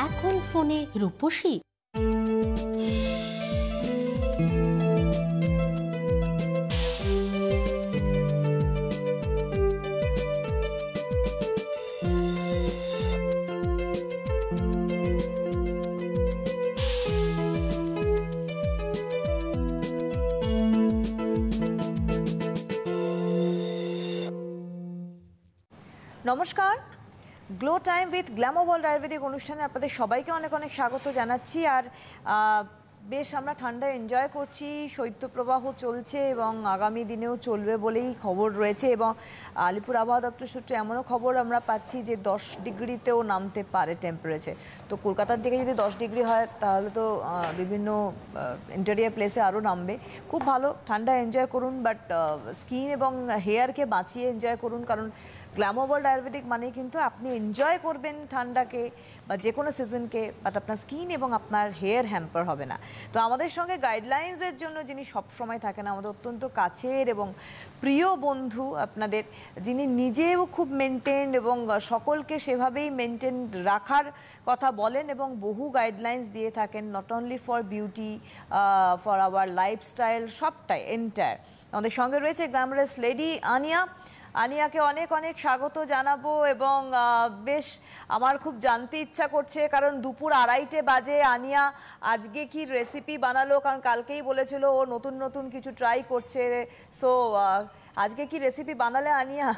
এখন ফোনে রূপসী। নমস্কার, glow time with Glamour world Ayurvedic অনুষ্ঠানে আপনাদের সবাইকে অনেক অনেক স্বাগত জানাচ্ছি। আর বেশ আমরা ঠান্ডা এনজয় করছি, শৈত্যপ্রবাহ চলছে এবং আগামী দিনেও চলবে বলেই খবর রয়েছে। এবং আলিপুর আবহাওয়া দপ্তর সূত্রে এমনও খবর আমরা পাচ্ছি যে 10 ডিগ্রিতেও নামতে পারে টেম্পারেচার। তো কলকাতার দিকে যদি 10 ডিগ্রি হয় তাহলে তো বিভিন্ন ইন্টেরিয়ার প্লেসে আরও নামবে। খুব ভালো, ঠান্ডা এনজয় করুন, বাট স্কিন এবং হেয়ারকে বাঁচিয়ে এনজয় করুন, কারণ গ্ল্যামার ওয়ার্ল্ড আয়ুর্বেদিক মানে কিন্তু আপনি এনজয় করবেন ঠান্ডাকে বা যে কোনো সিজনকে, বাট আপনার স্কিন এবং আপনার হেয়ার হ্যাম্পার হবে না। তো আমাদের সঙ্গে গাইডলাইন্সের জন্য যিনি সবসময় থাকেন, আমাদের অত্যন্ত কাছের এবং প্রিয় বন্ধু আপনাদের, যিনি নিজেও খুব মেনটেন্ড এবং সকলকে সেভাবেই মেনটেন রাখার কথা বলেন এবং বহু গাইডলাইন্স দিয়ে থাকেন, not only for beauty, for our lifestyle, সবটাই এন্টায়ার। আমাদের সঙ্গে রয়েছে গ্ল্যামারাস লেডি আনিয়া। আনিয়াকে অনেক অনেক স্বাগত জানাবো। এবং বেশ আমার খুব জানতে ইচ্ছা করছে, কারণ দুপুর 2:30 বাজে আনিয়া আজকে কি রেসিপি বানালো, কারণ কালকেই বলেছিল ও নতুন নতুন কিছু ট্রাই করছে। সো আজকে কি রেসিপি বানালে আনিয়া?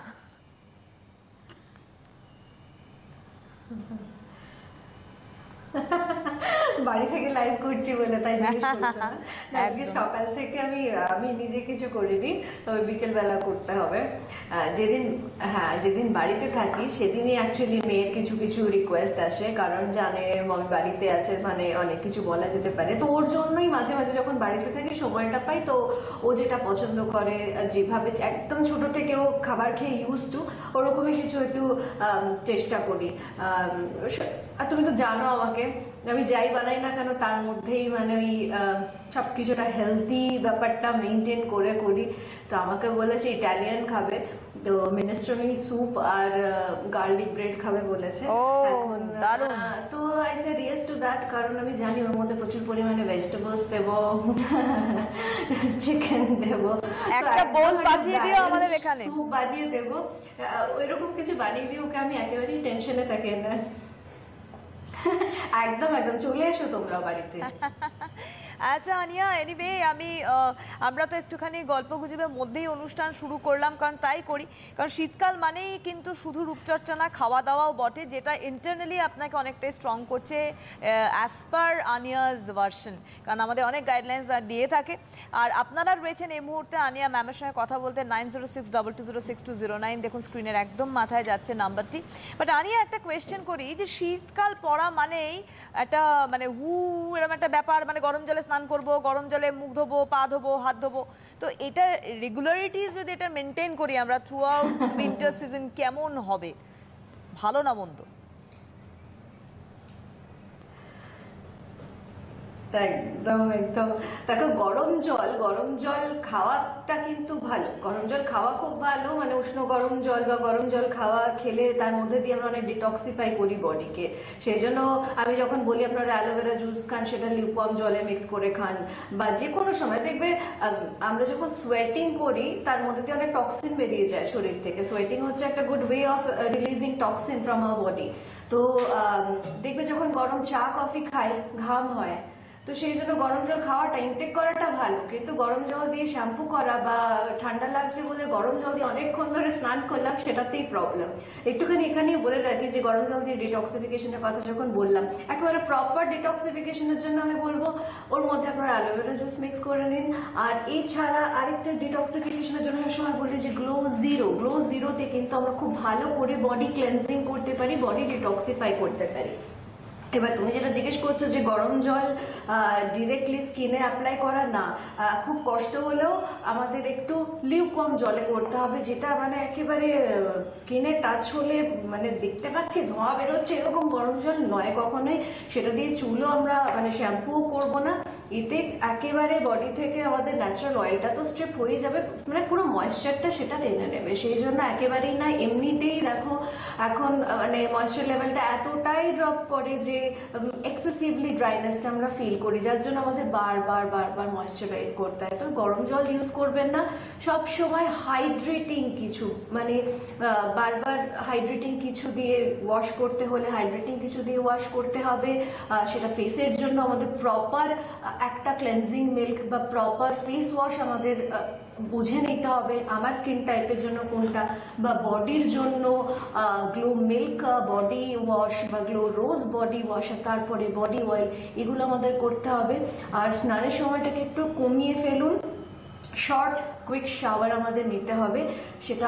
বাড়ি থেকে লাইভ করছি বলে তাই জিজ্ঞেস করছো না। আজকে সকাল থেকে আমি নিজে কিছু করিনি, তবে বিকেলবেলা করতে হবে। যেদিন বাড়িতে থাকি সেদিনই অ্যাকচুয়ালি মেয়ের কিছু কিছু রিকোয়েস্ট আসে, কারণ জানে মমি বাড়িতে আছে, মানে অনেক কিছু বলা যেতে পারে। তো ওর জন্যই মাঝে মাঝে যখন বাড়িতে থাকি সময়টা পাই, তো ও যেটা পছন্দ করে, যেভাবে একদম ছোট থেকে ও খাবার খেয়ে ইউজ টু, ওরকমই কিছু একটু চেষ্টা করি। আর তুমি তো জানো আমাকে, আমি যাই বানাই না কেন তার মধ্যেই মানে ওই সব কিছুটা হেলদি ব্যাপারটা মেনটেন করে করি। তো আমাকে বলেছে ইটালিয়ান খাবে, তো মিনেস্ট্রোনি স্যুপ আর গার্লিক ব্রেড খাবে বলেছে। এখন তো I said yes to that, কারণ আমি জানি ওর মধ্যে প্রচুর পরিমাণে ভেজিটেবলস দেবো, চিকেন দেবো, একটা বোল পাঠিয়ে দিও আমাদের এখানে, স্যুপ বানিয়ে দেবো, ওইরকম কিছু বানিয়ে দিয়ে ওকে আমি একেবারেই টেনশনে থাকি না। একদম একদম চলে এসো তোমরা বাড়িতে। আচ্ছা আনিয়া, এনিওয়ে আমরা তো একটুখানি গল্প গুজবের মধ্যেই অনুষ্ঠান শুরু করলাম, কারণ তাই করি, কারণ শীতকাল মানেই কিন্তু শুধু রূপচর্চা না, খাওয়া দাওয়াও বটে, যেটা ইন্টারনালি আপনাকে অনেকটাই স্ট্রং করছে অ্যাজ পার আনিয়াস ভার্সন, কারণ আমাদের অনেক গাইডলাইন্স দিয়ে থাকে। আর আপনারা রয়েছেন এই মুহূর্তে আনিয়া ম্যামের সঙ্গে কথা বলতে 9062206209, দেখুন স্ক্রিনের একদম মাথায় যাচ্ছে নাম্বারটি। বাট আনিয়া, একটা কোয়েশ্চেন করি, যে শীতকাল পড়া মানেই একটা মানে এরকম একটা ব্যাপার, মানে গরম জলে স্নান করব, গরম জলে মুখ ধোবো, পা ধোবো, হাত ধোবো, তো এটা রেগুলারিটি যদি এটা মেনটেন করি আমরা থ্রু আউট উইন্টার সিজন, কেমন হবে, ভালো না মন্দ? একদম একদম দেখো, গরম জল খাওয়াটা কিন্তু ভালো, গরম জল খাওয়া খুব ভালো, মানে উষ্ণ গরম জল বা গরম জল খাওয়া খেলে তার মধ্যে দিয়ে আমরা অনেক ডিটক্সিফাই করি বডিকে। সেই জন্য আমি যখন বলি আপনারা অ্যালোভেরা জুস খান, সেটা লিউকওয়ার্ম জলে মিক্স করে খান, বা যে কোনো সময় দেখবে আমরা যখন সোয়েটিং করি তার মধ্যে দিয়ে অনেক টক্সিন বেরিয়ে যায় শরীর থেকে। সোয়েটিং হচ্ছে একটা good way of releasing toxin from our body. তো দেখবে যখন গরম চা কফি খাই ঘাম হয়, তো সেই জন্য গরম জল খাওয়াটা ইনটেক করাটা ভালো, কিন্তু গরম জল দিয়ে শ্যাম্পু করা বা ঠান্ডা লাগছে বলে গরম জল দিয়ে অনেকক্ষণ ধরে স্নান করলাম, সেটাতেই প্রবলেম। একটুখানি এখানেই বলে রাখি যে গরম জল দিয়ে ডিটক্সিফিকেশনের কথা যখন বললাম, একেবারে প্রপার ডিটক্সিফিকেশনের জন্য আমি বলবো ওর মধ্যে আপনারা অ্যালোভেরা জুস মিক্স করে নিন। আর এছাড়া আরেকটা ডিটক্সিফিকেশনের জন্য সময় বলি যে গ্লো জিরোতে কিন্তু আমরা খুব ভালো করে বডি ক্লেন্সিং করতে পারি, বডি ডিটক্সিফাই করতে পারি। এবার তুমি যেটা জিজ্ঞেস করছো যে গরম জল ডিরেক্টলি স্কিনে অ্যাপ্লাই করা, না, খুব কষ্ট হলেও আমাদের একটু লিউকওয়ার্ম জলে করতে হবে, যেটা মানে একেবারে স্কিনে টাচ হলে মানে দেখতে পাচ্ছি ধোঁয়া বেরোচ্ছে এরকম গরম জল নয় কখনোই। সেটা দিয়ে চুলও আমরা মানে শ্যাম্পুও করবো না, এতে একেবারে বডি থেকে আমাদের ন্যাচারাল অয়েলটা তো স্ট্রিপ হয়ে যাবে, মানে পুরো ময়েশ্চারটা সেটা টেনে নেবে। সেই জন্য একেবারেই না, এমনিতেই দেখো এখন মানে ময়েশ্চার লেভেলটা এতটাই ড্রপ করে যে এক্সেসিভলি ড্রাইনেসটা আমরা ফিল করি, যার জন্য আমাদের বারবার বারবার ময়েশ্চারাইজ করতে হয়। তো গরম জল ইউজ করবেন না, সব সময় হাইড্রেটিং কিছু, মানে বারবার হাইড্রেটিং কিছু দিয়ে ওয়াশ করতে হলে হাইড্রেটিং কিছু দিয়ে ওয়াশ করতে হবে। সেটা ফেসের জন্য আমাদের প্রপার একটা ক্লেনজিং মিল্ক বা প্রপার ফেস ওয়াশ আমাদের বুঝে নিতে হবে আমার স্কিন টাইপের জন্য কোনটা, বা বডির জন্য গ্লো মিল্ক বডি ওয়াশ বা গ্লো রোজ বডি ওয়াশ, তারপরে বডি অয়েল, এগুলো আমাদের করতে হবে। আর স্নানের সময়টাকে একটু কমিয়ে ফেলুন, শর্ট কুইক শাওয়ার আমাদের নিতে হবে, সেটা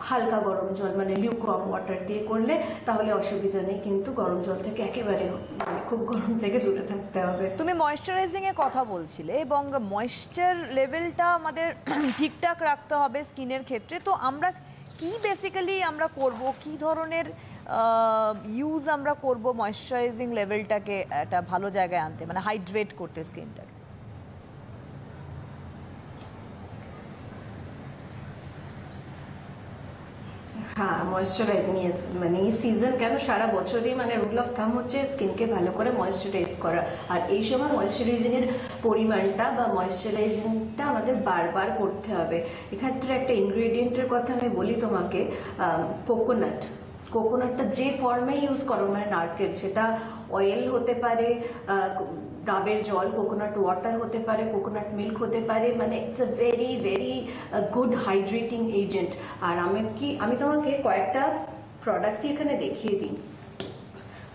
হালকা গরম জল মানে লিউকওয়ার্ম ওয়াটার দিয়ে করলে তাহলে অসুবিধা নেই, কিন্তু গরম জল থেকে একেবারে মানে খুব গরম থেকে দূরে থাকতে হবে। তুমি ময়েশ্চারাইজিং এর কথা বলছিলে এবং ময়েশ্চার লেভেলটা আমাদের ঠিকঠাক রাখতে হবে স্কিনের ক্ষেত্রে। তো আমরা কি বেসিক্যালি আমরা করব, কি ধরনের ইউজ আমরা করব ময়েশ্চারাইজিং লেভেলটাকে একটা ভালো জায়গায় আনতে, মানে হাইড্রেট করতে স্কিনটাকে? হ্যাঁ, ময়েশ্চারাইজিং ইয়েস, মানে এই সিজন কেন সারা বছরই মানে রুল অফ থাম হচ্ছে স্কিনকে ভালো করে ময়েশ্চারাইজ করা। আর এই সময় ময়েশ্চারাইজিং এর পরিমাণটা বা ময়েশ্চারাইজিংটা আমাদের বারবার করতে হবে। এক্ষেত্রে একটা ইনগ্রেডিয়েন্টের কথা আমি বলি তোমাকে, কোকোনাট। কোকোনাটটা যে ফর্মে ইউজ করো, মানে নারকেল, সেটা অয়েল হতে পারে, ডাবের জল, কোকোনাট ওয়াটার হতে পারে, কোকোনাট মিল্ক হতে পারে, মানে it's a very very good hydrating agent. আর আমি তোমাকে কয়েকটা প্রোডাক্টই এখানে দেখিয়ে দিই।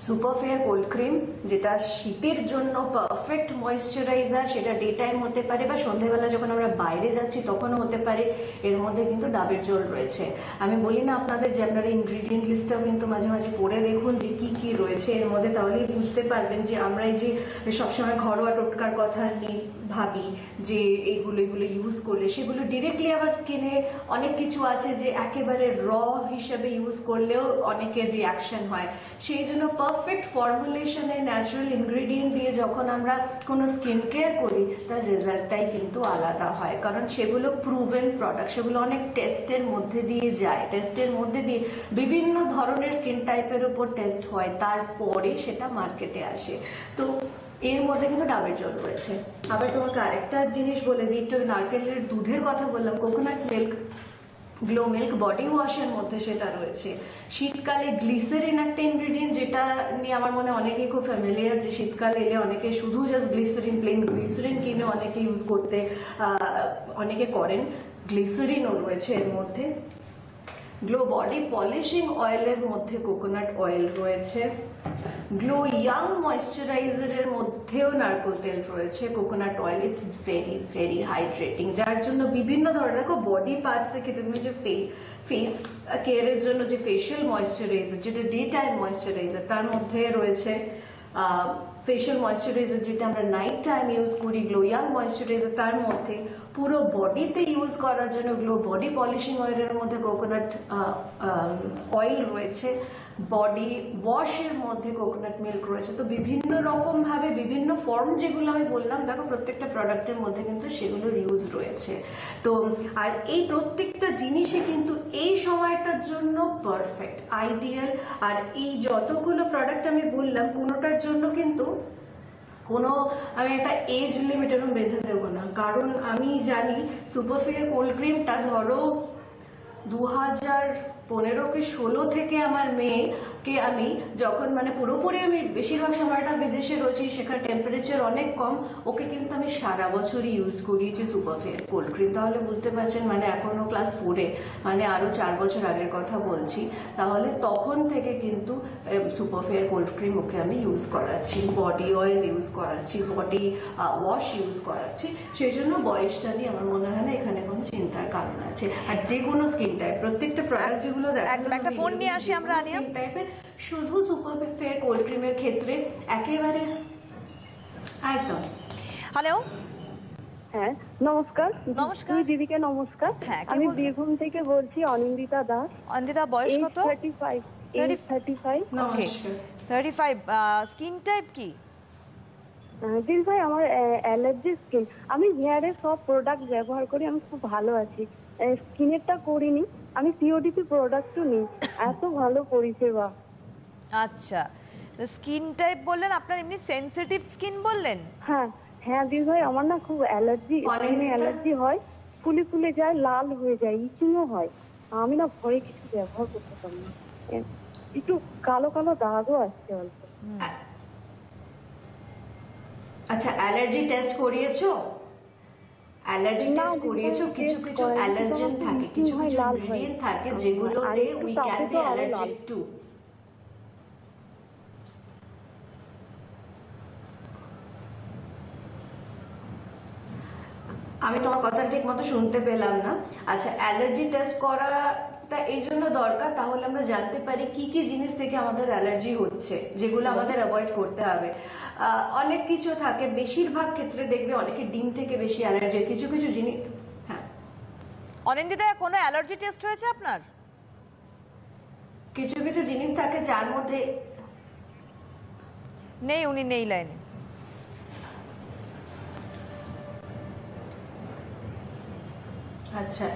সুপার ফেয়ার কোল্ড ক্রিম, যেটা শীতের জন্য পারফেক্ট ময়েশ্চারাইজার, সেটা ডে টাইম হতে পারে বা সন্ধ্যেবেলা যখন আমরা বাইরে যাচ্ছি তখনও হতে পারে। এর মধ্যে কিন্তু ডাবের জল রয়েছে। আমি বলি না আপনাদের যে আপনারা ইনগ্রিডিয়েন্ট লিস্টটাও কিন্তু মাঝে মাঝে পড়ে দেখুন যে কি কি রয়েছে এর মধ্যে, তাহলেই বুঝতে পারবেন যে আমরা এই যে সবসময় ঘরোয়া টোটকার কথা নিয়ে ভাবি যে এইগুলো ইউজ করলে, সেগুলো ডিরেক্টলি আবার স্কিনে অনেক কিছু আছে যে একেবারে র হিসাবে ইউজ করলেও অনেকের রিয়াকশন হয়। সেই জন্য পারফেক্ট ফর্মুলেশনে ন্যাচারাল ইনগ্রিডিয়েন্ট দিয়ে যখন আমরা কোনো স্কিন কেয়ার করি তার রেজাল্টটাই কিন্তু আলাদা হয়, কারণ সেগুলো প্রুভেন প্রোডাক্ট, সেগুলো অনেক টেস্টের মধ্যে দিয়ে যায়, টেস্টের মধ্যে দিয়ে বিভিন্ন ধরনের স্কিন টাইপের উপর টেস্ট হয়, তারপরে সেটা মার্কেটে আসে। তো এর মধ্যে কিন্তু ডাবের জল রয়েছে। আবার তোমাকে আরেকটা জিনিস বলে দিই, একটু নারকেলের দুধের কথা বললাম, coconut milk, glow milk body ওয়াশের মধ্যে সেটা রয়েছে। শীতকালে গ্লিসারিন একটা ইনগ্রিডিয়েন্ট, যেটা নিয়ে আমার মনে অনেকেই খুব ফ্যামিলিয়ার, যে শীতকালে এলে অনেকে শুধু জাস্ট গ্লিসারিন, প্লেন গ্লিসারিন কিনে অনেকে ইউজ করতে অনেকে করেন, গ্লিসারিনও রয়েছে এর মধ্যে। গ্লো বডি পলিশিং অয়েলের মধ্যে কোকোনাট অয়েল রয়েছে। গ্লো ইয়াং ময়েশ্চারাইজারের মধ্যেও নারকেল তেল রয়েছে, coconut oil. It's very very hydrating, যার জন্য বিভিন্ন ধরনের দেখো বডি পার্টসে ক্ষেত্রে তুমি যে ফেস কেয়ারের জন্য যে ফেশিয়াল ময়েশ্চারাইজার, যেটা ডে টাইম ময়েশ্চারাইজার, তার মধ্যে রয়েছে ফেশিয়াল ময়েশ্চারাইজার যেটা আমরা নাইট টাইম ইউজ করি, গ্লো ইয়াং ময়েশ্চারাইজার, তার মধ্যে পুরো বডিতে ইউজ করার জন্য গ্লো বডি পলিশিং অয়েলের মধ্যে কোকোনাট অয়েল রয়েছে, বডি ওয়াশের মধ্যে কোকোনাট মিল্ক রয়েছে। তো বিভিন্ন রকম ভাবে বিভিন্ন ফর্ম যেগুলো আমি বললাম, দেখো প্রত্যেকটা প্রোডাক্টের মধ্যে কিন্তু সেগুলোর ইউজ রয়েছে। তো আর এই প্রত্যেকটা জিনিসই কিন্তু এই সময়টার জন্য পারফেক্ট, আইডিয়াল। আর এই যতগুলো প্রোডাক্ট আমি বললাম কোনোটার জন্য কিন্তু আমি একটা এজ লিমিট এরকম বেঁধে দেবো না, কারণ আমি জানি সুপারফেয়ার কোল্ড ক্রিমটা ধরো 2015-16 থেকে আমার মেয়েকে আমি যখন মানে পুরোপুরি আমি বেশিরভাগ সময়টা বিদেশে রয়েছি, সেখানে টেম্পারেচার অনেক কম, ওকে কিন্তু আমি সারা বছরই ইউজ করিয়েছি সুপারফেয়ার কোল্ড ক্রিম। তাহলে বুঝতে পারছেন মানে এখনো ক্লাস 4-এ, মানে আরো 4 বছর আগের কথা বলছি। তাহলে তখন থেকে কিন্তু সুপারফেয়ার কোল্ড ক্রিম ওকে আমি ইউজ করাচ্ছি, বডি অয়েল ইউজ করাচ্ছি, বডি ওয়াশ ইউজ করাচ্ছি। সেই জন্য বয়সটা নিয়ে আমার মনে হয় না এখানে কোনো চিন্তার কারণ আছে। আর যে কোনো স্কিন টাইপ, প্রত্যেকটা প্রোডাক্ট যেগুলো একটা ফোন নিয়ে আসি আমরা আনিয়া, টাইপের, শুধু সুপারফেয়ার কোল্ড ক্রিমের ক্ষেত্রে একেবারে একদম। হ্যালো, হ্যাঁ নমস্কার। নমস্কার দিদিকে নমস্কার। হ্যাঁ, আমি বীরভূম থেকে বলছি, অনিন্দিতা দাস। অনিন্দিতা, বয়স কত? 35। ওকে, 35। স্কিন টাইপ কি? দিদি ভাই, আমার অ্যালার্জি স্কিন। আমি হেয়ারের সব প্রোডাক্ট ব্যবহার করি, আমি খুব ভালো আছি। স্কিনেরটা করিনি, আমি সিওডিপি প্রোডাক্টও নিই, এত ভালো পরিষেবা। আচ্ছা, স্কিন টাইপ বললেন, আপনার এমনি সেনসিটিভ স্কিন বললেন? হ্যাঁ হ্যাঁ দিদি ভাই, আমার না খুব অ্যালার্জি, স্কিনে অ্যালার্জি হয়, ফুলে ফুলে যায়, লাল হয়ে যায়, ইচিংও হয়। আমি না ভয়ে কিছু ব্যবহার করতে পারি না, একটু কালো কালো দাগও আসছে অল্প। আচ্ছা, অ্যালার্জি টেস্ট করিয়েছো? অ্যালার্জি টেস্ট করিয়েছো? কিছু কিছু অ্যালার্জেন থাকে, কিছু কিছু ইনগ্রেডিয়েন্ট থাকে যেগুলোতে we can be allergic to. আমি তোমার কথা ঠিক মতো শুনতে পেলাম না। আচ্ছা, অ্যালার্জি টেস্ট করাটা এই জন্য দরকার, তাহলে আমরা জানতে পারি কি কি জিনিস থেকে আমাদের অ্যালার্জি হচ্ছে, যেগুলো আমাদের অ্যাভয়েড করতে হবে। অনেক কিছু থাকে, বেশিরভাগ ক্ষেত্রে দেখবে অনেকে ডিম থেকে বেশি অ্যালার্জি, কিছু কিছু জিনিস। হ্যাঁ, অনিন্দিতা, কোনো অ্যালার্জি টেস্ট হয়েছে আপনার? কিছু কিছু জিনিস থাকে যার মধ্যে নেই, উনি নেই লাইনে। আচ্ছা,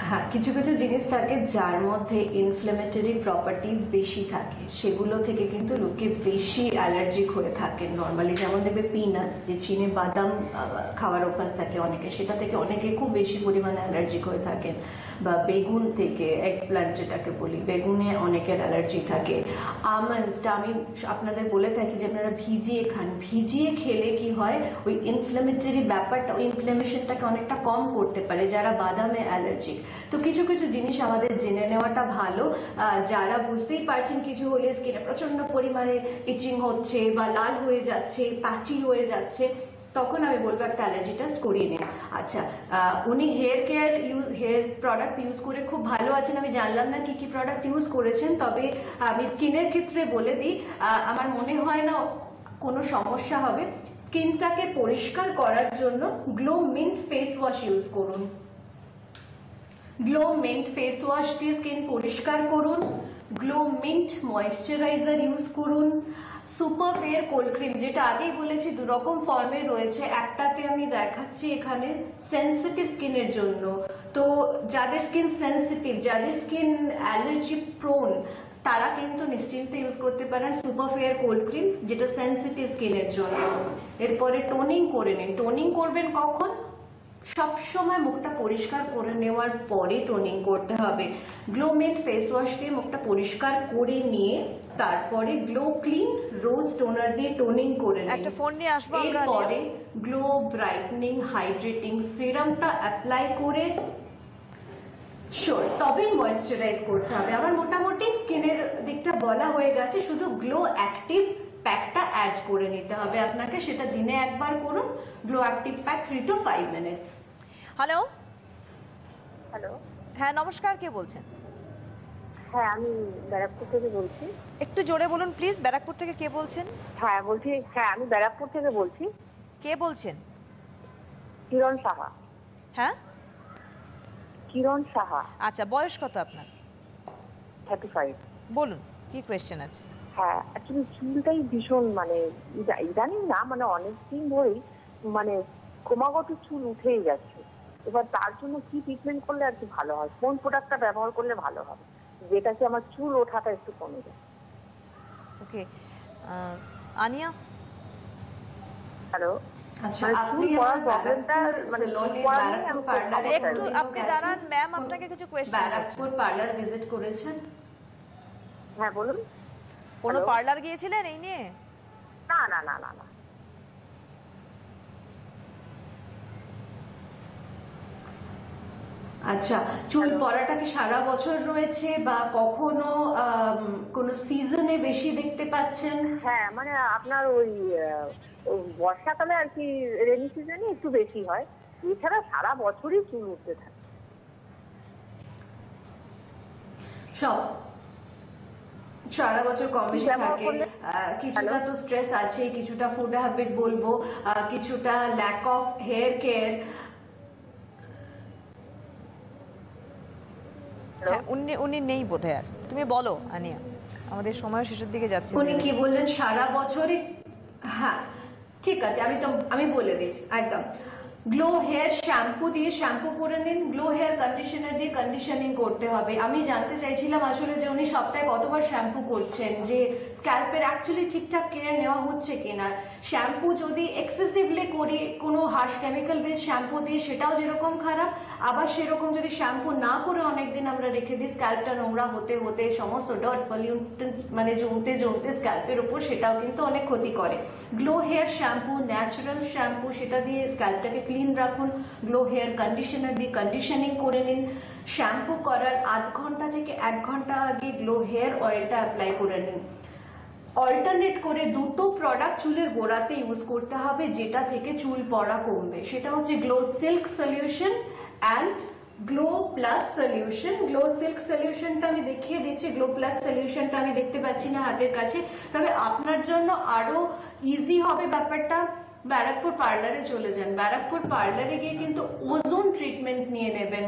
হ্যাঁ, কিছু কিছু জিনিস থাকে যার মধ্যে ইনফ্লেমেটরি প্রপার্টিজ বেশি থাকে, সেগুলো থেকে কিন্তু লোকে বেশি অ্যালার্জিক হয়ে থাকে নর্মালি। যেমন দেখবে পিনাটস, যে চিনে বাদাম খাওয়ার অভ্যাস থাকে অনেকে, সেটা থেকে অনেকে খুব বেশি পরিমাণে অ্যালার্জিক হয়ে থাকেন। বা বেগুন থেকে, এগ প্ল্যান্ট যেটাকে বলি, বেগুনে অনেকের অ্যালার্জি থাকে। আমন্ডসটা আমি আপনাদের বলে থাকি যে আপনারা ভিজিয়ে খান, ভিজিয়ে খেলে কি হয়, ওই ইনফ্লেমেটরি ব্যাপারটা, ওই ইনফ্লেমেশনটাকে অনেকটা কম করতে পারে যারা বাদামে অ্যালার্জিক। তো কিছু কিছু জিনিস আমাদের জেনে নেওয়াটা ভালো। যারা বুঝতেই পারছেন কিছু হলে স্কিনে প্রচন্ড পরিমাণে ইচিং হচ্ছে বা লাল হয়ে যাচ্ছে, প্যাচি হয়ে যাচ্ছে, তখন আমি বলবো একটা অ্যালার্জি টেস্ট করিয়ে নিন। আচ্ছা, উনি হেয়ার প্রোডাক্ট ইউজ করে খুব ভালো আছেন। আমি জানলাম না কি কি প্রোডাক্ট ইউজ করেছেন, তবে আমি স্কিনের ক্ষেত্রে বলে দিই, আমার মনে হয় না কোনো সমস্যা হবে। স্কিনটাকে পরিষ্কার করার জন্য glow mint face wash use করুন। গ্লো মিন্ট ফেস ওয়াশ দিয়ে স্কিন পরিষ্কার করুন। গ্লো মিন্ট ময়েশ্চারাইজার ইউজ করুন। সুপার ফেয়ার কোল্ড ক্রিম, যেটা আগেই বলেছি দু রকম ফর্মে রয়েছে, একটাতে আমি দেখাচ্ছি এখানে সেন্সিটিভ স্কিনের জন্য। তো যাদের স্কিন সেন্সিটিভ, যাদের স্কিন অ্যালার্জি প্রোন, তারা কিন্তু নিশ্চিন্তে ইউজ করতে পারেন সুপার ফেয়ার কোল্ড ক্রিম, যেটা সেন্সিটিভ স্কিনের জন্য। এরপরে টোনিং করে নিন। টোনিং করবেন কখন? সবসময় মুখটা পরিষ্কার করে নেওয়ার পরে টোনিং করতে হবে। গ্লো মিন্ট ফেস ওয়াশ দিয়ে মুখটা পরিষ্কার করে নিয়ে তারপরে গ্লো ক্লিন রোজ টোনার দিয়ে টোনিং করে নিন। একটা ফোন নিয়ে আসবো আমরা। এরপরে গ্লো ব্রাইটনিং হাইড্রেটিং সিরামটা অ্যাপ্লাই করে তবেই ময়েশ্চারাইজ করতে হবে। আমার মোটামুটি স্কিনের দিকটা বলা হয়ে গেছে, শুধু গ্লো অ্যাক্টিভ প্যাকটা অ্যাড করে নিতে হবে আপনাকে, সেটা দিনে একবার করুন। Glow active pack 3 to 5 minutes। Hello. Hello. হ্যাঁ, নমস্কার, কে বলছেন? হ্যাঁ, আমি ব্যারাকপুর থেকে বলছি। একটু জোরে বলুন প্লিজ। ব্যারাকপুর থেকে কে বলছেন? হ্যাঁ বলছি, হ্যাঁ আমি ব্যারাকপুর থেকে বলছি। কে বলছেন? কিরণ সাহা। হ্যাঁ, কিরণ সাহা। আচ্ছা, বয়স কত আপনার? 35। বলুন, কি কোয়েশ্চেন আছে? হ্যাঁ, অ্যাকচুয়ালি চুলটাই ভীষণ মানে ইদানিং না, মানে অনেকদিন ধরেই মানে ক্রমাগত চুল উঠেই যাচ্ছে। এবার তার জন্য কি ট্রিটমেন্ট করলে আর কি ভালো হয়, কোন প্রোডাক্টটা ব্যবহার করলে ভালো হবে, যেটাকে আমার চুল ওঠাটা একটু কমে যায়? ওকে, আনিয়া। হ্যালো। আচ্ছা, মানে আপনি চুল পড়ার আমার প্রবলেমটা মানে সেলুনে ব্যারাকপুর পার্লারে একটু আপনি দাঁড়ান ম্যাম, আপনাকে কিছু কোয়েশ্চেন আছে। ব্যারাকপুর পার্লার ভিজিট করেছেন? হ্যাঁ বলুন। কোনো Hello? পার্লার গিয়েছিলেন এই নিয়ে? না না না না না। আচ্ছা, চুল পড়াটা কি সারা বছর রয়েছে বা কখনো কোনো সিজনে বেশি দেখতে পাচ্ছেন? হ্যাঁ মানে আপনার ওই বর্ষাকালে আর কি, রেনি সিজনে একটু বেশি হয়, এছাড়া সারা বছরই চুল উঠতে থাকে। সব সারা বছর কম বেশি থাকে। কিছুটা তো স্ট্রেস আছে, কিছুটা ফুড হ্যাবিট বলবো, কিছুটা ল্যাক অফ হেয়ার কেয়ার। হ্যাঁ, উনি নেই বোধহয়। আর তুমি বলো আনিয়া, আমাদের সময় শেষের দিকে যাচ্ছে। উনি কি বললেন সারা বছরই? হ্যাঁ ঠিক আছে, আমি বলে দিচ্ছি একদম। গ্লো হেয়ার শ্যাম্পু দিয়ে শ্যাম্পু করে নিন, গ্লো হেয়ার কন্ডিশনার দিয়ে কন্ডিশনিং করতে হবে। আমি জানতে চাইছিলাম আসলে যে উনি সপ্তাহে কতবার শ্যাম্পু করছেন, যে স্ক্যাল্পের অ্যাকচুয়ালি ঠিকঠাক কেয়ার নেওয়া হচ্ছে কিনা। শ্যাম্পু যদি এক্সেসিভলি করি কোনো হার্শ কেমিক্যাল বেস শ্যাম্পু দিয়ে, সেটাও যেরকম খারাপ, আবার সেরকম যদি শ্যাম্পু না করে অনেকদিন আমরা রেখে দিই, স্ক্যাল্পটা নোংরা হতে হতে সমস্ত ডট পলিউটেন্ট মানে জমতে জমতে স্ক্যাল্পের উপর, সেটাও কিন্তু অনেক ক্ষতি করে। Glow hair shampoo, natural shampoo, সেটা দিয়ে স্ক্যাল্পটাকে ক্লিন রাখুন। গ্লো হেয়ার কন্ডিশনার দিয়ে কন্ডিশনিং করে নিন। শ্যাম্পু করার আধ ঘন্টা থেকে 1 ঘন্টা আগে গ্লো হেয়ার অয়েলটা অ্যাপ্লাই করে নিন। অল্টারনেট করে দুটো প্রোডাক্ট চুলের গোড়াতে ইউজ করতে হবে, যেটা থেকে চুল পড়া কমবে। সেটা হচ্ছে glow silk solution and glow plus solution. Glow silk সলিউশনটা আমি দেখিয়ে দিচ্ছি, গ্লো প্লাস সলিউশনটা আমি দেখতে পাচ্ছি না হাতের কাছে, তবে আপনার জন্য আরো ইজি হবে ব্যাপারটা। ব্যারাকপুর পার্লারে চলে যান, ব্যারাকপুর পার্লারে গিয়ে কিন্তু ওজোন ট্রিটমেন্ট নিয়ে নেবেন।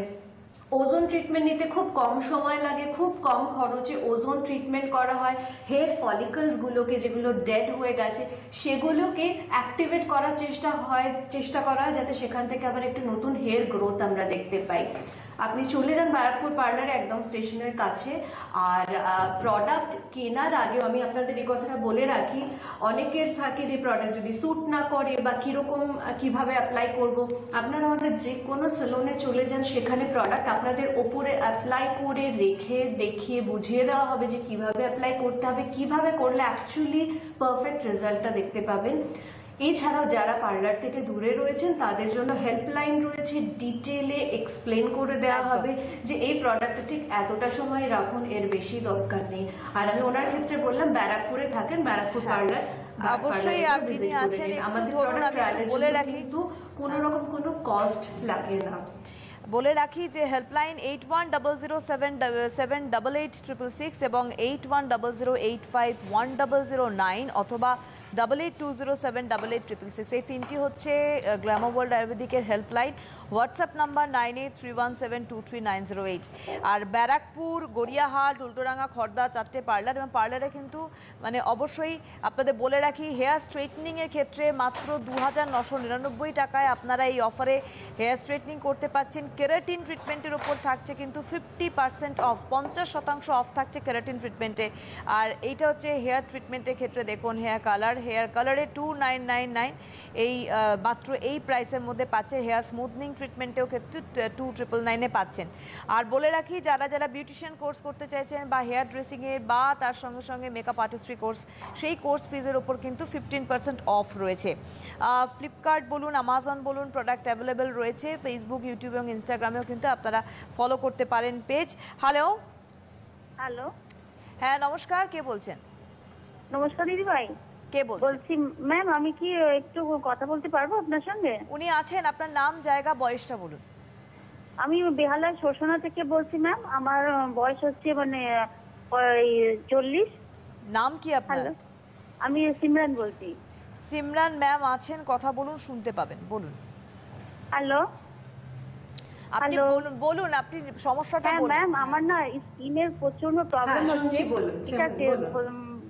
ওজোন ট্রিটমেন্ট নিতে খুব কম সময় লাগে, খুব কম খরচে ওজোন ট্রিটমেন্ট করা হয়। হেয়ার ফলিকলস গুলোকে, যেগুলো ডেড হয়ে গেছে, সেগুলোকে অ্যাক্টিভেট করার চেষ্টা করা হয়, যাতে সেখান থেকে আবার একটু নতুন হেয়ার গ্রোথ আমরা দেখতে পাই। আপনি চলে যান ব্যারাকপুর পার্লারে, একদম স্টেশনের কাছে। আর প্রোডাক্ট কেনার আগেও আমি আপনাদের এই কথাটা বলে রাখি, অনেকের থাকে যে প্রোডাক্ট যদি স্যুট না করে বা কিরকম কিভাবে অ্যাপ্লাই করব। আপনারা আমাদের যে কোনো সেলুনে চলে যান, সেখানে প্রোডাক্ট আপনাদের ওপরে অ্যাপ্লাই করে রেখে দেখিয়ে বুঝিয়ে দেওয়া হবে যে কিভাবে অ্যাপ্লাই করতে হবে, কিভাবে করলে অ্যাকচুয়ালি পারফেক্ট রেজাল্টটা দেখতে পাবেন। এছাড়াও যারা পার্লার থেকে দূরে রয়েছেন, তাদের জন্য হেল্পলাইন রয়েছে, ডিটেলে এক্সপ্লেন করে দেওয়া হবে যে এই প্রোডাক্টটা ঠিক এতটা সময় রাখুন, এর বেশি দরকার নেই। আর আমি ওনার ক্ষেত্রে বললাম ব্যারাকপুরে থাকেন, ব্যারাকপুর পার্লার অবশ্যই আপনি আছেন, আমাদের ধরুন আমি বলে রাখি, কিন্তু কোনো রকম কোনো কস্ট লাগে না। বলে রাখি যে হেল্পলাইন 8100778866 এবং 8100851009 অথবা 8820788666, এই তিনটি হচ্ছে গ্ল্যামো ওয়ার্ল্ড আয়ুর্বেদিকের হেল্পলাইন। WhatsApp number 9831723908। আর ব্যারাকপুর, গড়িয়াহাট, উল্টোডাঙ্গা, খড়দা 4টে পার্লার, এবং পার্লারে কিন্তু মানে অবশ্যই আপনাদের বলে রাখি, হেয়ার স্ট্রেটনিংয়ের ক্ষেত্রে মাত্র 2999 টাকায় আপনারা এই অফারে হেয়ার স্ট্রেটনিং করতে পাচ্ছেন। কেরাটিন ট্রিটমেন্টের ওপর থাকছে কিন্তু 50% অফ, 50% অফ থাকছে কেরাটিন ট্রিটমেন্টে। আর এইটা হচ্ছে হেয়ার ট্রিটমেন্টের ক্ষেত্রে দেখুন, হেয়ার কালারে 2999, এই মাত্র এই প্রাইসের মধ্যে পাচ্ছে। হেয়ার স্মুথনিং ট্রিটমেন্টেও ক্ষেত্রে 2999-এ পাচ্ছেন। আর বলে রাখি, যারা বিউটিশিয়ান কোর্স করতে চাইছেন বা হেয়ার ড্রেসিংয়ের বা তার সঙ্গে সঙ্গে মেকআপ আর্টিস্ট্রি কোর্স, সেই কোর্স ফিজের ওপর কিন্তু 15% অফ রয়েছে। ফ্লিপকার্ট বলুন, আমাজন বলুন, প্রোডাক্ট অ্যাভেলেবেল রয়েছে। ফেসবুক, ইউটিউব এবং ইনস্টাগ্রামেও কিন্তু আপনারা ফলো করতে পারেন পেজ। হ্যালো, হ্যাঁ নমস্কার, কে বলছেন? নমস্কার দিদি ভাই, কে বলছেন? বলছি ম্যাম, আমি কি একটু কথা বলতে পারবো আপনার সঙ্গে? উনি আছেন, আপনার নাম, জায়গা, বয়সটা বলুন। আমি বেহালার শোষণা থেকে বলছি ম্যাম। আমার বয়স হচ্ছে মানে 40। নাম কি আপনার? আমি সিমরান বলছি। সিমরান ম্যাম আছেন, কথা বলুন, শুনতে পাবেন, বলুন। হ্যালো, আপনি বলুন, আপনি সমস্যাটা বলুন। ম্যাম, আমার না স্কিনের প্রচন্ড প্রবলেম হচ্ছে। ঠিক আছে,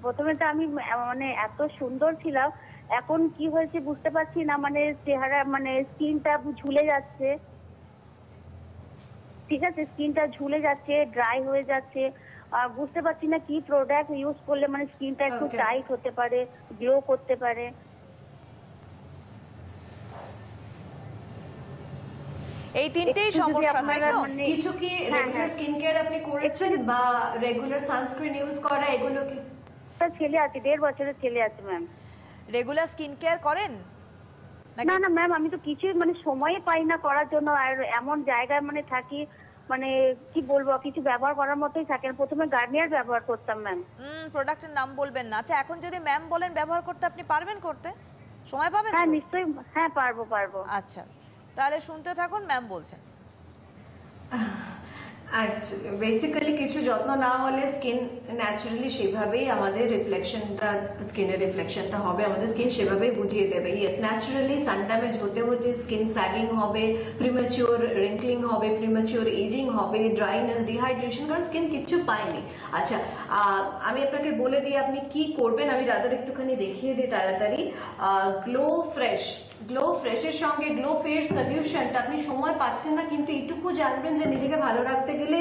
প্রথমে তো আমি মানে এত সুন্দর ছিলাম, এখন কি হয়েছে বুঝতে পারছি না, মানে চেহারা মানে স্কিনটা ঝুলে যাচ্ছে। ঠিক আছে, স্কিনটা ঝুলে যাচ্ছে, ড্রাই হয়ে যাচ্ছে। বুঝতে পারছি না কি প্রোডাক্ট ইউজ করলে মানে স্কিনটা একটু টাইট হতে পারে, গ্লো করতে পারে। এই তিনটেই সমস্যা, তাই তো? কিছু কি রেগুলার স্কিন কেয়ার আপনি করেছেন বা রেগুলার সানস্ক্রিন ইউজ করা, এগুলো কি? ছেলে আছে, 1.5 বছরের ছেলে আছে ম্যাম। রেগুলার স্কিন কেয়ার করেন? না না ম্যাম, আমি তো কিছুই মানে সময় পাই না করার জন্য। আর এমন জায়গায় মানে থাকি, মানে কি বলবো, কিছু ব্যবহার করার মতোই থাকে না। প্রথমে গার্নিয়ার ব্যবহার করতাম ম্যাম। প্রোডাক্টের নাম বলবেন না। আচ্ছা, এখন যদি ম্যাম বলেন ব্যবহার করতে, আপনি পারবেন করতে? সময় পাবেন? হ্যাঁ নিশ্চয়ই, হ্যাঁ পারবো। আচ্ছা, তাহলে শুনতে থাকুন, ম্যাম বলছেন। আচ্ছা, বেসিক্যালি কিছু যত্ন না হলে স্কিন ন্যাচারালি সেভাবেই আমাদের রিফ্লেকশনটা, স্কিনের রিফ্লেকশনটা হবে, আমাদের স্কিন সেভাবেই বুঝিয়ে দেবে। ইয়েস, ন্যাচারালি সান ড্যামেজ হতে হতে স্কিন স্যাগিং হবে, প্রিম্যাচিওর রিঙ্কলিং হবে, প্রিম্যাচিওর এজিং হবে, ড্রাইনেস, ডিহাইড্রেশন, কারণ স্কিন কিচ্ছু পায়নি। আচ্ছা, আমি আপনাকে বলে দিই আপনি কি করবেন, আমি রাদার একটুখানি দেখিয়ে দিই তাড়াতাড়ি। গ্লো ফ্রেশ গ্লো ফ্রেশের সঙ্গে গ্লো ফেয়ার সলিউশনটা আপনি সময় পাচ্ছেন না, কিন্তু এইটুকু জানবেন যে নিজেকে ভালো রাখতে গেলে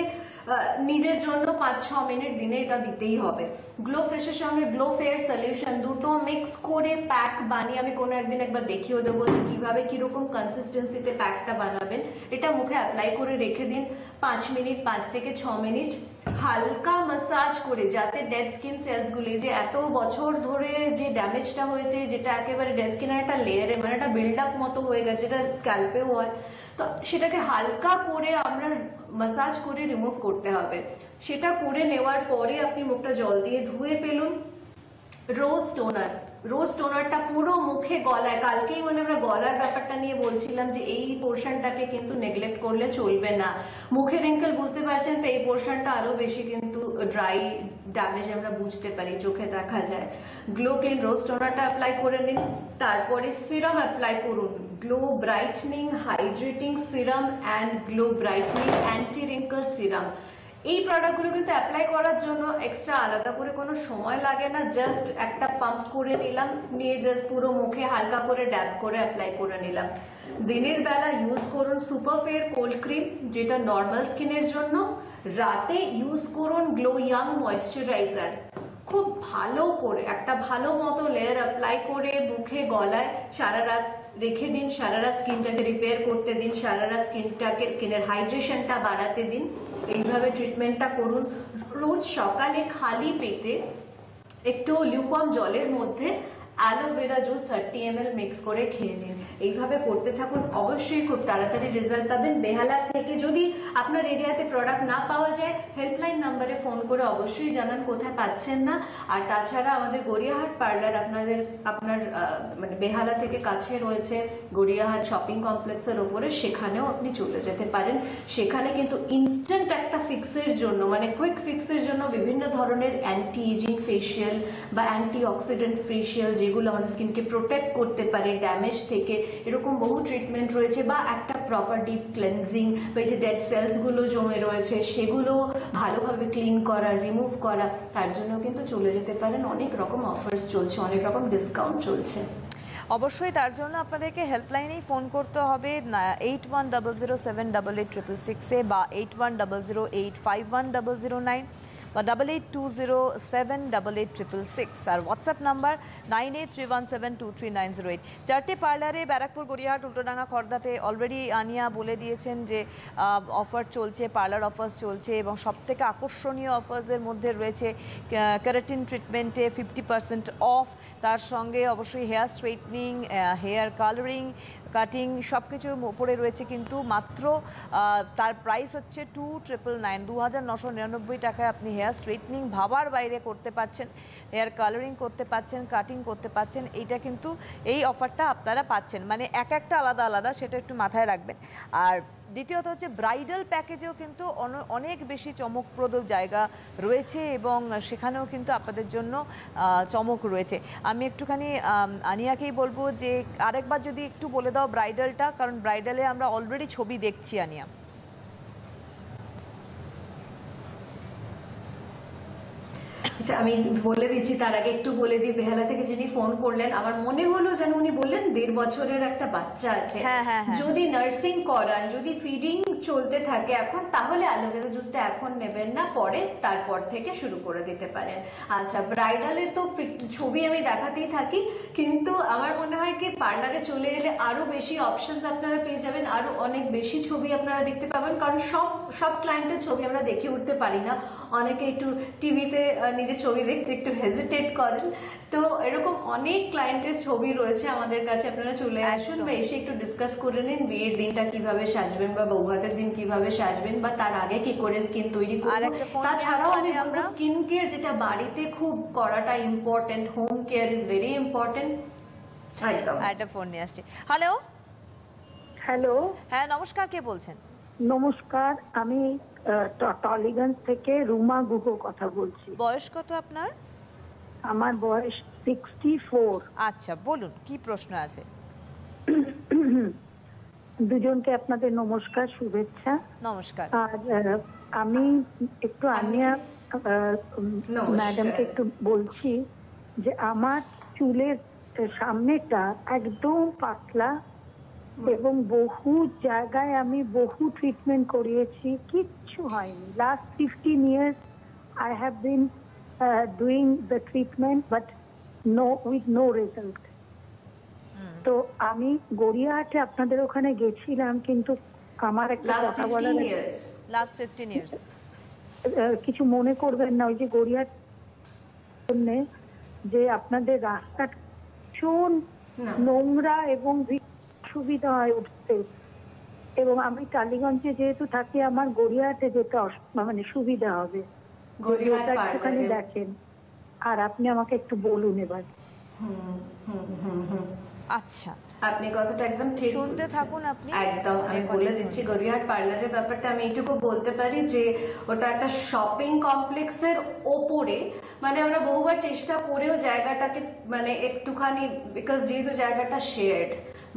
নিজের জন্য 5-6 মিনিট দিনে এটা দিতেই হবে। গ্লো ফ্রেশের সঙ্গে গ্লো ফেয়ার সলিউশন দুটো মিক্স করে প্যাক বানিয়ে আমি কোনো একদিন একবার দেখিয়ে দেবো যে কিভাবে কিরকম কনসিস্টেন্সিতে প্যাকটা বানাবেন। এটা মুখে অ্যাপ্লাই করে রেখে দিন 5 মিনিট, 5 থেকে 6 মিনিট হালকা মাসাজ করে, যাতে ডেড স্কিন সেলসগুলি যে এত বছর ধরে যে ড্যামেজটা হয়েছে, যেটা একেবারে ডেড স্কিনের একটা লেয়ারে মানে একটা বিল্ড আপ মতো হয়ে গেছে, যেটা স্ক্যাল্পেও হয়, তো সেটাকে হালকা করে আমরা মাসাজ করে রিমুভ করতে হবে। সেটা করে নেওয়ার পরে আপনি মুখটা জল দিয়ে ধুয়ে ফেলুন। রোজ টোনারটা পুরো মুখে গলায়, কালকেই মানে আমরা গলার ব্যাপারটা নিয়ে বলছিলাম যে এই পোর্শনটাকে কিন্তু নেগলেক্ট করলে চলবে না। মুখে রিঙ্কেল বুঝতে পারছেন তো এই পোর্শনটা আরো বেশি কিন্তু ড্রাই ড্যামেজ আমরা বুঝতে পারি, চোখে দেখা যায়। গ্লো ক্লিন রোজ টোনারটা অ্যাপ্লাই করে নিন, তারপরে সিরাম অ্যাপ্লাই করুন, glow brightening hydrating serum and glow brightening anti wrinkle serum. এই প্রোডাক্টগুলো কিন্তু অ্যাপ্লাই করার জন্য এক্সট্রা আলাদা করে কোনো সময় লাগে না, জাস্ট একটা পাম্প করে নিলাম, নিয়ে জাস্ট পুরো মুখে হালকা করে ড্যাব করে অ্যাপ্লাই করে নিলাম। দিনের বেলা ইউজ করুন সুপার ফেয়ার কোল্ড ক্রিম, যেটা নর্মাল স্কিনের জন্য। রাতে ইউজ করুন গ্লো ইয়াং ময়েশ্চারাইজার, খুব ভালো করে একটা ভালো মতো লেয়ার অ্যাপ্লাই করে মুখে গলায় সারা রাত রেখে দিন, সারা রাত স্কিনটাকে রিপেয়ার করতে দিন, সারা রাত স্কিনের হাইড্রেশনটা বাড়াতে দিন। এইভাবে ট্রিটমেন্টটা করুন। রোজ সকালে খালি পেটে একটু লিউকওয়ার্ম জলের মধ্যে অ্যালোভেরা জুস 30 ml মিক্স করে খেয়ে নিন। এইভাবে করতে থাকুন, অবশ্যই খুব তাড়াতাড়ি রেজাল্ট পাবেন। বেহালা থেকে যদি আপনার এরিয়াতে প্রোডাক্ট না পাওয়া যায়, হেল্পলাইন নাম্বারে ফোন করে অবশ্যই জানান কোথায় পাচ্ছেন না। আর তাছাড়া আমাদের গড়িয়াহাট পার্লার আপনার মানে বেহালা থেকে কাছে রয়েছে, গড়িয়াহাট শপিং কমপ্লেক্সের ওপরে, সেখানেও আপনি চলে যেতে পারেন। সেখানে কিন্তু ইনস্ট্যান্ট একটা ফিক্সের জন্য মানে কুইক ফিক্সের জন্য বিভিন্ন ধরনের অ্যান্টি এজিং ফেশিয়াল বা অ্যান্টি অক্সিডেন্ট ফেশিয়াল, যেগুলো আমাদের স্কিনকে প্রোটেক্ট করতে পারে ড্যামেজ থেকে, এরকম বহু ট্রিটমেন্ট রয়েছে। বা একটা প্রপার ডিপ ক্লেন্সিং বা এই যে ডেড সেলসগুলো জমে রয়েছে সেগুলো ভালোভাবে ক্লিন করা, রিমুভ করা, তার জন্য কিন্তু চলে যেতে পারেন। অনেক রকম অফার্স চলছে, অনেক রকম ডিসকাউন্ট চলছে। অবশ্যই তার জন্য আপনাদেরকে হেল্পলাইনেই ফোন করতে হবে 8100788866 বা 8100851009 বা 8820788866 আর হোয়াটসঅ্যাপ নাম্বার 9831723908। চারটে পার্লারে ব্যারাকপুর, গড়িয়াহাট, উল্টোডাঙ্গা, খড়দাতে অলরেডি আনিয়া বলে দিয়েছেন যে অফার চলছে, পার্লার অফার্স চলছে এবং সবথেকে আকর্ষণীয় অফার্সের মধ্যে রয়েছে কেরাটিন ট্রিটমেন্টে 50% অফ, তার সঙ্গে অবশ্যই hair straightening, hair colouring, cutting সব কিছুর উপরে রয়েছে কিন্তু মাত্র তার প্রাইস হচ্ছে 2999, 2999 টাকায় আপনি হেয়ার স্ট্রেটনিং ভাবার বাইরে করতে পারছেন, হেয়ার কালারিং করতে পারছেন, কাটিং করতে পারছেন। এইটা কিন্তু এই অফারটা আপনারা পাচ্ছেন, মানে এক একটা আলাদা আলাদা, সেটা একটু মাথায় রাখবেন। আর দ্বিতীয়ত হচ্ছে ব্রাইডাল প্যাকেজেও কিন্তু অনেক বেশি চমকপ্রদ জায়গা রয়েছে এবং সেখানেও কিন্তু আপনাদের জন্য চমক রয়েছে। আমি একটুখানি আনিয়াকেই বলবো যে আরেকবার যদি একটু বলে দাও ব্রাইডালটা, কারণ ব্রাইডালে আমরা অলরেডি ছবি দেখছি। আনিয়া, আচ্ছা আমি বলে দিচ্ছি, তার আগে একটু বলে দিই, বেহালা থেকে যিনি ফোন করলেন আমার মনে হলো যেন উনি বললেন 1.5 বছরের একটা বাচ্চা আছে, যদি নার্সিং করান, যদি ফিডিং চলতে থাকে এখন, তাহলে অ্যালোভেরা জুসটা এখন নেবেন না, পরে তারপর থেকে শুরু করে দিতে পারেন। আচ্ছা, ব্রাইডালের তো ছবি আমি দেখাতেই থাকি, কিন্তু আমার মনে হয় কি পার্লারে চলে এলে আরো বেশি অপশনস আপনারা পেয়ে যাবেন, আরো অনেক বেশি ছবি আপনারা দেখতে পাবেন, কারণ সব ক্লায়েন্টের ছবি আমরা দেখে উঠতে পারি না, অনেকে একটু টিভিতে নিজের ছবি দেখতে একটু হেজিটেট করেন, তো এরকম অনেক ক্লায়েন্টের ছবি রয়েছে আমাদের কাছে, আপনারা চলে আসুন বা এসে একটু ডিসকাস করে নিন বিয়ের দিনটা কিভাবে সাজবেন বা বৌভাতের দিন কিভাবে সাজবেন বা তার আগে কি করে স্কিন তৈরি করবেন। তাছাড়াও আমি বলবো স্কিন কেয়ার যেটা বাড়িতে খুব করাটা important, home care is very important. একদম। একটা ফোন নিয়ে আসছি। হ্যালো হ্যালো, হ্যাঁ নমস্কার, কে বলছেন? নমস্কার, আমি টলিগঞ্জ থেকে রুমা গুহ কথা বলছি। বয়স কত আপনার? আমার বয়স 64। আচ্ছা বলুন, কি প্রশ্ন আছে? দুজনকে আপনাদের নমস্কার, শুভেচ্ছা। নমস্কার। আর আমি একটু আনিয়া ম্যাডামকে একটু বলছি যে আমার চুলের সামনেটা একদম পাতলা, এবং বহু জায়গায় আমি বহু ট্রিটমেন্ট করিয়েছি, কিচ্ছু হয়নি। Last 15 years I have been doing the treatment but with no result. তো আমি গড়িয়াহাটে আপনাদের ওখানে গেছিলাম, কিন্তু আমার একটা কথা বলার লাস্ট 15 years কিছু মনে করবেন না, ওই যে গড়িয়াহাট যে আপনাদের রাস্তা ভীষণ নোংরা এবং সুবিধা হয় উঠতে, এবং আমি টালিগঞ্জে যেহেতু থাকি, আমার গড়িয়াহাটে যেতে মানে সুবিধা হবে, একটুখানি দেখেন আর আপনি আমাকে একটু বলুন এবার। আচ্ছা, আপনি কথাটা একদম ঠিক শুনতে থাকুন। আপনি একদম, আমি বলে দিচ্ছি গড়িয়াহাট পার্লারের ব্যাপারটা আমি এইটুকু বলতে পারি যে ওটা একটা শপিং কমপ্লেক্সের ওপরে, মানে আমরা বহুবার চেষ্টা করেও জায়গাটাকে মানে একটুখানি, বিকজ যেহেতু জায়গাটা শেয়ার্ড,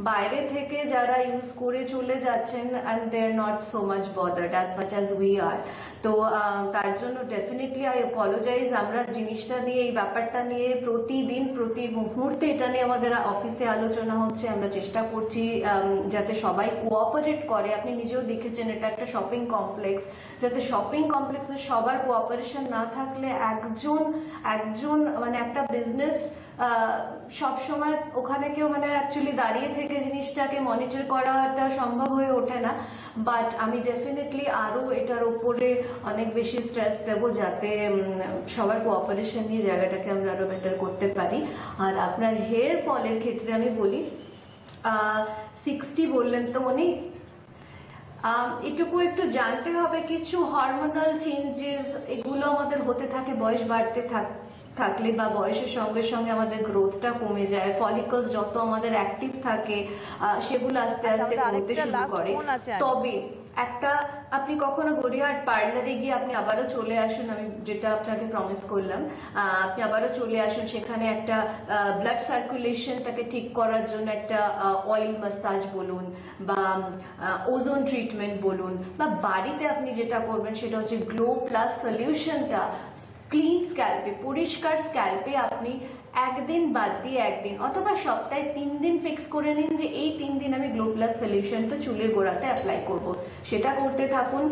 বাইরে থেকে যারা ইউজ করে চলে যাচ্ছেন and they are not so much bothered as much as we are. তো তার জন্য ডেফিনেটলি আই অ্যাপোলোজাইজ। আমরা জিনিসটা নিয়ে, এই ব্যাপারটা নিয়ে প্রতিদিন প্রতি মুহূর্তে এটা নিয়ে আমাদের অফিসে আলোচনা হচ্ছে। আমরা চেষ্টা করছি যাতে সবাই কোঅপারেট করে। আপনি নিজেও দেখেছেন এটা একটা শপিং কমপ্লেক্স, যাতে শপিং কমপ্লেক্সে সবার কোঅপারেশন না থাকলে একজন মানে একটা বিজনেস সব সময় ওখানে কেউ মানে অ্যাকচুয়ালি দাঁড়িয়ে থেকে জিনিসটাকে মনিটর করাটা সম্ভব হয়ে ওঠে না। বাট আমি ডেফিনেটলি আরও এটার উপরে অনেক বেশি স্ট্রেস দেবো, যাতে সবার কোঅপারেশন নিয়ে জায়গাটাকে আমরা আরও বেটার করতে পারি। আর আপনার হেয়ার ফলের ক্ষেত্রে আমি বলি 60 বললেন তো উনি, এটুকু একটু জানতে হবে, কিছু হরমোনাল চেঞ্জেস এগুলো আমাদের হতে থাকে বয়স বাড়তে থাকলে, বা বয়সের সঙ্গে সঙ্গে আমাদের গ্রোথটা কমে যায়। ফলিকলস যত আমাদের অ্যাক্টিভ থাকে সেগুলো আস্তে আস্তে কমতে শুরু করে। তবে একটা, আপনি কখনো গড়িয়াহাট পার্লারে গিয়ে আপনি আবারও চলে আসুন, আমি যেটা আপনাকে প্রমিস করলাম, আপনি আবারও চলে আসুন। সেখানে একটা ব্লাড সার্কুলেশনটাকে ঠিক করার জন্য একটা অয়েল ম্যাসাজ বলুন, বা ওজোন ট্রিটমেন্ট বলুন, বা বাড়িতে আপনি যেটা করবেন সেটা হচ্ছে গ্লো প্লাস সলিউশনটা ক্লিন স্ক্যাল্পে, পরিষ্কার স্ক্যাল্পে আপনি একদিন বাদ দিয়ে একদিন, অথবা সপ্তাহে 3 দিন ফিক্স করে নিন যে এই 3 দিন আমি গ্লো প্লাস সলিউশনটা চুলের গোড়াতে অ্যাপ্লাই করব। সেটা করতে থাকুন,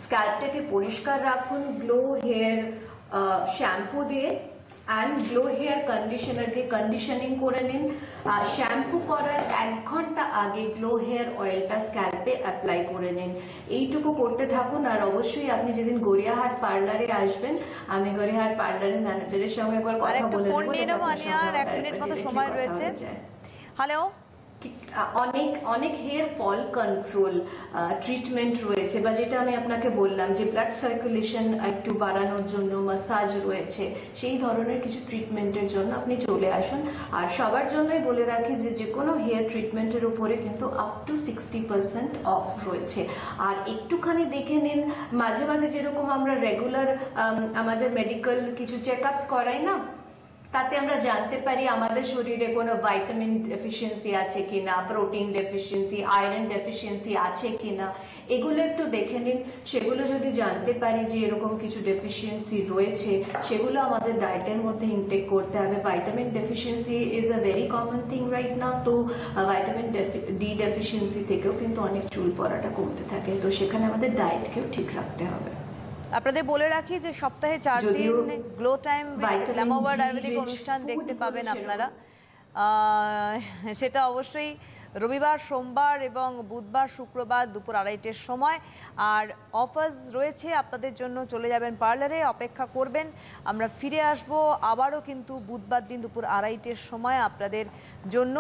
স্ক্যাল্পটাকে পরিষ্কার রাখুন গ্লো হেয়ার শ্যাম্পু দিয়ে, অ্যান্ড গ্লো হেয়ার কন্ডিশনার দিয়ে কন্ডিশনিং করে নিন। শ্যাম্পু করার 1 ঘন্টা আগে গ্লো হেয়ার অয়েলটা স্ক্যাল্পে অ্যাপ্লাই করে নিন। এইটুকু করতে থাকুন। আর অবশ্যই আপনি যেদিন গড়িয়াহাট পার্লারে আসবেন, আমি গড়িয়াহাট পার্লারের ম্যানেজারের সঙ্গে একবার কথা বলে নেব। আর 1 মিনিট মতো সময় রয়েছে। হ্যালো, অনেক হেয়ার ফল কন্ট্রোল ট্রিটমেন্ট রয়েছে, বা যেটা আমি আপনাকে বললাম যে ব্লাড সার্কুলেশন একটু বাড়ানোর জন্য মাসাজ রয়েছে, সেই ধরনের কিছু ট্রিটমেন্টের জন্য আপনি চলে আসুন। আর সবার জন্যই বলে রাখি যে কোনো হেয়ার ট্রিটমেন্টের উপরে কিন্তু আপ টু 60% অফ রয়েছে। আর একটুখানি দেখে নিন, মাঝে মাঝে যেরকম আমরা রেগুলার আমাদের মেডিকেল কিছু চেক আপস করাই না, তাতে আমরা জানতে পারি আমাদের শরীরে কোনো ভাইটামিন ডেফিসিয়েন্সি আছে কিনা, প্রোটিন ডেফিসিয়েন্সি, আয়রন ডেফিসিয়েন্সি আছে কিনা, এগুলো একটু দেখে নিন। সেগুলো যদি জানতে পারি যে এরকম কিছু ডেফিসিয়েন্সি রয়েছে, সেগুলো আমাদের ডায়েটের মধ্যে ইনটেক করতে হবে। Vitamin deficiency is a very common thing right now. তো ভাইটামিন ডি ডেফিসিয়েন্সি থেকেও কিন্তু অনেক চুল পড়াটা কমতে থাকে। তো সেখানে আমাদের ডায়েটকেও ঠিক রাখতে হবে। আপনাদের বলে রাখি যে সপ্তাহে 4 দিন গ্লো টাইম উইথ গ্ল্যামওভার আয়ুর্বেদিক অনুষ্ঠান দেখতে পাবেন আপনারা। সেটা অবশ্যই রবিবার, সোমবার এবং বুধবার, শুক্রবার দুপুর 2:30-র সময়। আর অফার্স রয়েছে আপনাদের জন্য, চলে যাবেন পার্লারে, অপেক্ষা করবেন, আমরা ফিরে আসব আবারও কিন্তু বুধবার দিন দুপুর 2:30-র সময় আপনাদের জন্য।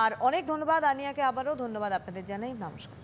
আর অনেক ধন্যবাদ আনিয়াকে, আবারও ধন্যবাদ আপনাদের জানাই। নমস্কার।